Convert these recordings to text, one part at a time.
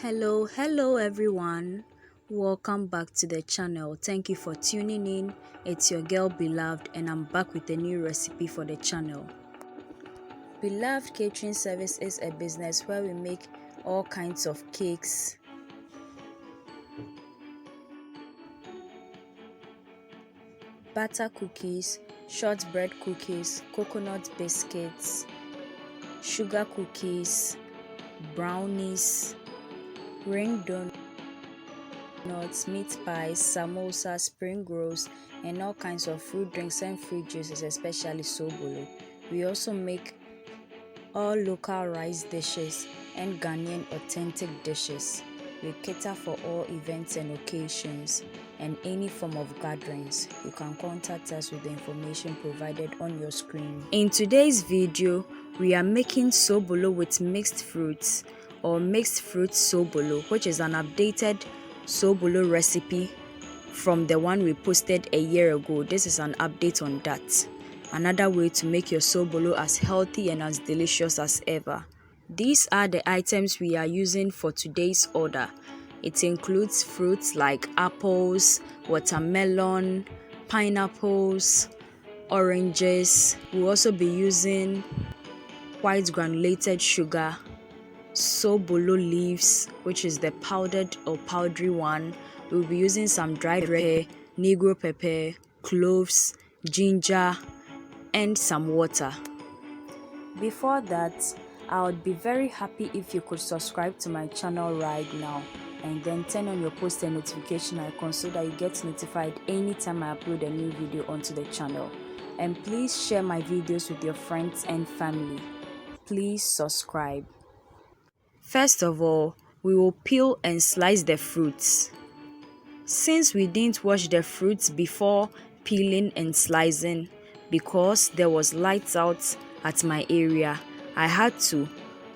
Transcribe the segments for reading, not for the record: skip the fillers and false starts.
Hello everyone. Welcome back to the channel. Thank you for tuning in. It's your girl Beloved and I'm back with a new recipe for the channel. Beloved Catering Service is a business where we make all kinds of cakes, butter cookies, shortbread cookies, coconut biscuits, sugar cookies, brownies, ring donuts, meat pies, samosa, spring rolls, and all kinds of fruit drinks and fruit juices, especially Sobolo. We also make all local rice dishes and Ghanaian authentic dishes. We cater for all events and occasions and any form of gatherings. You can contact us with the information provided on your screen. In today's video, we are making Sobolo with mixed fruits or mixed fruit Sobolo, which is an updated Sobolo recipe from the one we posted a year ago. This is an update on that. Another way to make your Sobolo as healthy and as delicious as ever. These are the items we are using for today's order. It includes fruits like apples, watermelon, pineapples, oranges. We'll also be using white granulated sugar, Sobolo leaves, which is the powdered or powdery one. We'll be using some dried pepper, negro pepper, cloves, ginger, and some water. Before that, I would be very happy if you could subscribe to my channel right now and then turn on your post and notification icon so that you get notified anytime I upload a new video onto the channel. And please share my videos with your friends and family. Please subscribe. First of all, we will peel and slice the fruits. Since we didn't wash the fruits before peeling and slicing because there was lights out at my area, I had to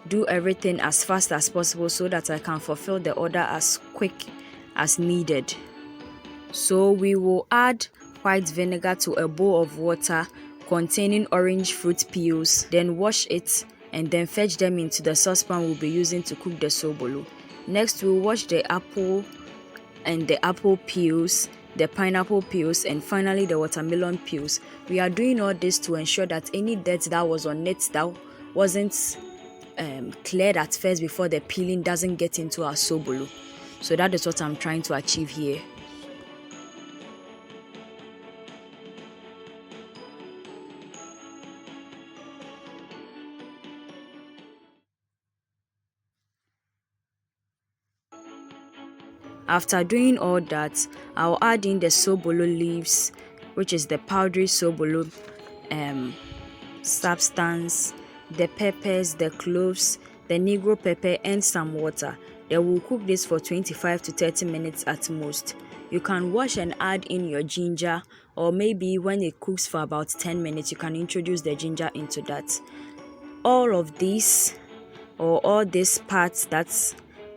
do everything as fast as possible so that I can fulfill the order as quick as needed. So we will add white vinegar to a bowl of water containing orange fruit peels, then wash it and then fetch them into the saucepan we'll be using to cook the Sobolo. Next, we'll wash the apple and the apple peels, the pineapple peels, and finally the watermelon peels. We are doing all this to ensure that any dirt that was on it that wasn't cleared at first before the peeling doesn't get into our Sobolo. So that is what I'm trying to achieve here. After doing all that, I'll add in the Sobolo leaves, which is the powdery Sobolo substance, the peppers, the cloves, the negro pepper, and some water. Then we'll cook this for 25 to 30 minutes at most. You can wash and add in your ginger, or maybe when it cooks for about 10 minutes, you can introduce the ginger into that. All of these, or all these parts that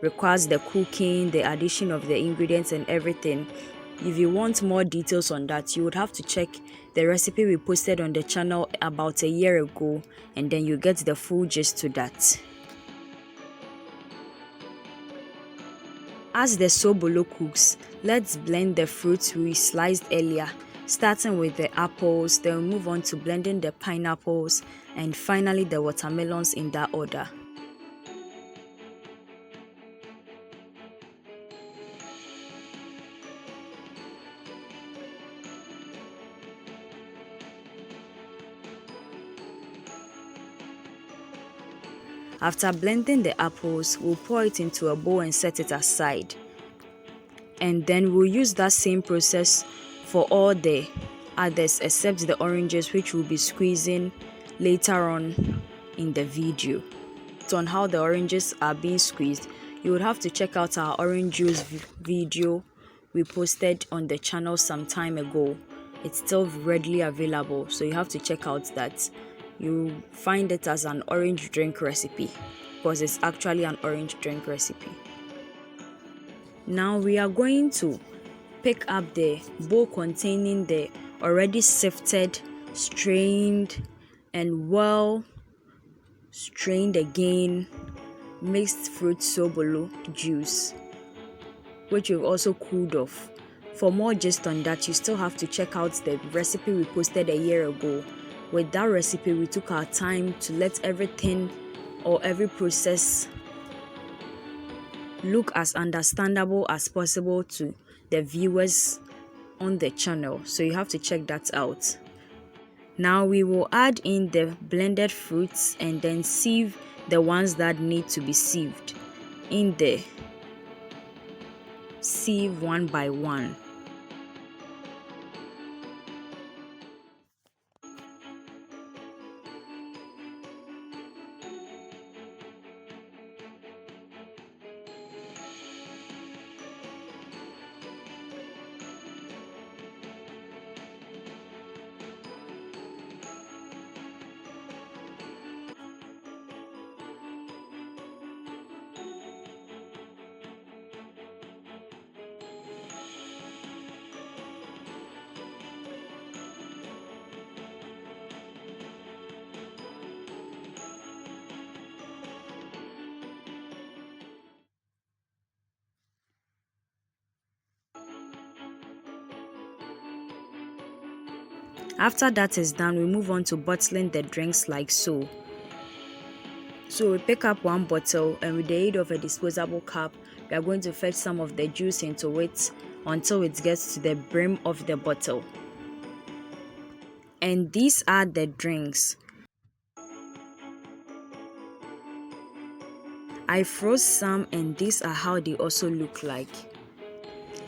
requires the cooking, the addition of the ingredients and everything. If you want more details on that, you would have to check the recipe we posted on the channel about a year ago, and then you get the full gist to that. As the Sobolo cooks, let's blend the fruits we sliced earlier, starting with the apples, then we'll move on to blending the pineapples, and finally the watermelons in that order. After blending the apples, we'll pour it into a bowl and set it aside. And then we'll use that same process for all the others except the oranges, which we'll be squeezing later on in the video. On how the oranges are being squeezed, you would have to check out our orange juice video we posted on the channel some time ago. It's still readily available, so you have to check out that. You find it as an orange drink recipe because it's actually an orange drink recipe. Now we are going to pick up the bowl containing the already sifted, strained, and well strained again mixed fruit sobolo juice, which we've also cooled off. For more gist on that, you still have to check out the recipe we posted a year ago. With that recipe, we took our time to let everything or every process look as understandable as possible to the viewers on the channel, so you have to check that out. Now we will add in the blended fruits and then sieve the ones that need to be sieved in the sieve one by one. After that is done, we move on to bottling the drinks like so. So we pick up one bottle and with the aid of a disposable cup, we are going to fetch some of the juice into it until it gets to the brim of the bottle. And these are the drinks. I froze some and these are how they also look like.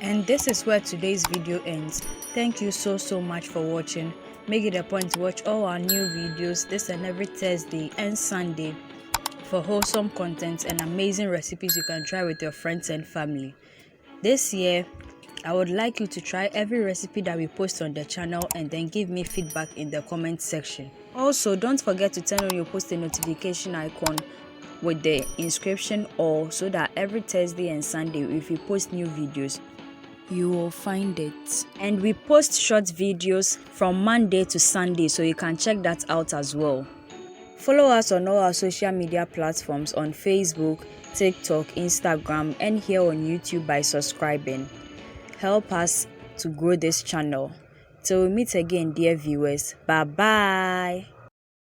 And this is where today's video ends. Thank you so much for watching. Make it a point to watch all our new videos this and every Thursday and Sunday for wholesome content and amazing recipes you can try with your friends and family. This year, I would like you to try every recipe that we post on the channel and then give me feedback in the comment section. Also, don't forget to turn on your post notification icon with the inscription all, so that every Thursday and Sunday if we post new videos, you will find it. And we post short videos from Monday to Sunday, so you can check that out as well. Follow us on all our social media platforms on Facebook, TikTok, Instagram, and here on YouTube by subscribing. Help us to grow this channel. Till we meet again, dear viewers. Bye bye.